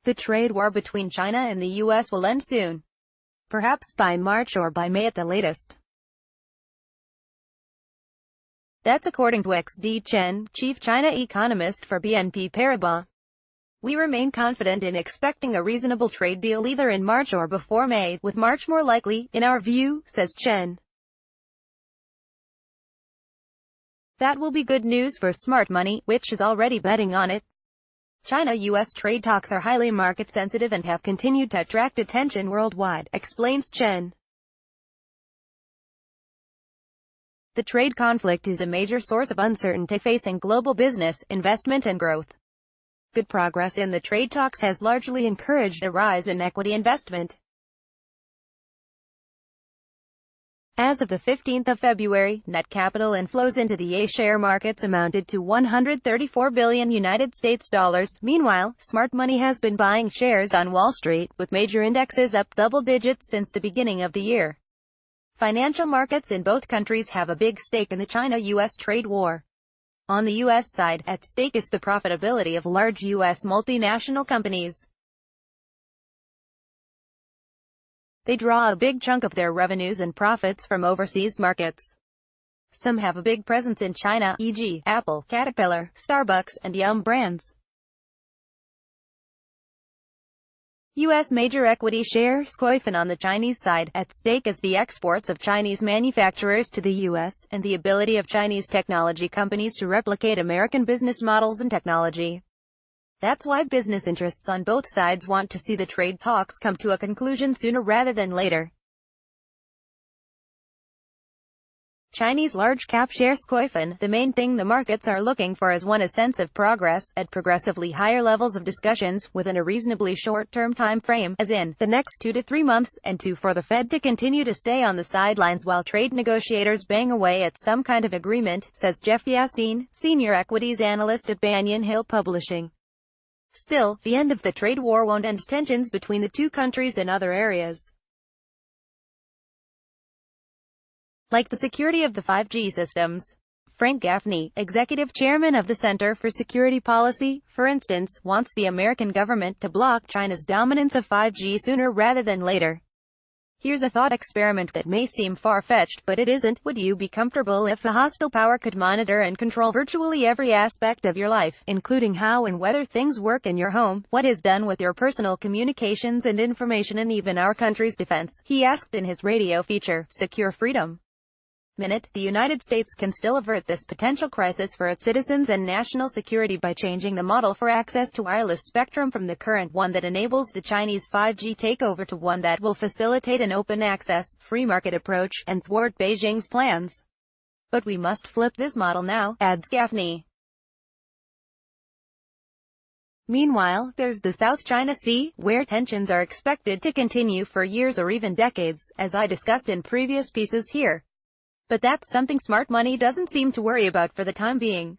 The trade war between China and the U.S. will end soon. Perhaps by March or by May at the latest. That's according to XD Chen, chief China economist for BNP Paribas. We remain confident in expecting a reasonable trade deal either in March or before May, with March more likely, in our view, says Chen. That will be good news for smart money, which is already betting on it. China-US trade talks are highly market-sensitive and have continued to attract attention worldwide, explains Chen. The trade conflict is a major source of uncertainty facing global business, investment and growth. Good progress in the trade talks has largely encouraged a rise in equity investment. As of the 15th of February, net capital inflows into the A-share markets amounted to $134 billion United States dollars. Meanwhile, smart money has been buying shares on Wall Street, with major indexes up double digits since the beginning of the year. Financial markets in both countries have a big stake in the China-US trade war. On the U.S. side, at stake is the profitability of large U.S. multinational companies. They draw a big chunk of their revenues and profits from overseas markets. Some have a big presence in China, e.g., Apple, Caterpillar, Starbucks, and Yum brands. U.S. major equity shares Koifan on the Chinese side. At stake is the exports of Chinese manufacturers to the U.S., and the ability of Chinese technology companies to replicate American business models and technology. That's why business interests on both sides want to see the trade talks come to a conclusion sooner rather than later. Chinese large-cap shares Koifan, the main thing the markets are looking for is one, a sense of progress, at progressively higher levels of discussions, within a reasonably short-term time frame, as in, the next 2 to 3 months, and 2, for the Fed to continue to stay on the sidelines while trade negotiators bang away at some kind of agreement, says Jeff Yasteen, senior equities analyst at Banyan Hill Publishing. Still, the end of the trade war won't end tensions between the two countries in other areas, like the security of the 5G systems. Frank Gaffney, executive chairman of the Center for Security Policy, for instance, wants the American government to block China's dominance of 5G sooner rather than later. Here's a thought experiment that may seem far-fetched, but it isn't. Would you be comfortable if a hostile power could monitor and control virtually every aspect of your life, including how and whether things work in your home, what is done with your personal communications and information, and even our country's defense? He asked in his radio feature, Secure Freedom. Minute. The United States can still avert this potential crisis for its citizens and national security by changing the model for access to wireless spectrum from the current one that enables the Chinese 5G takeover to one that will facilitate an open access, free market approach, and thwart Beijing's plans. But we must flip this model now, adds Gaffney. Meanwhile, there's the South China Sea, where tensions are expected to continue for years or even decades, as I discussed in previous pieces here. But that's something smart money doesn't seem to worry about for the time being.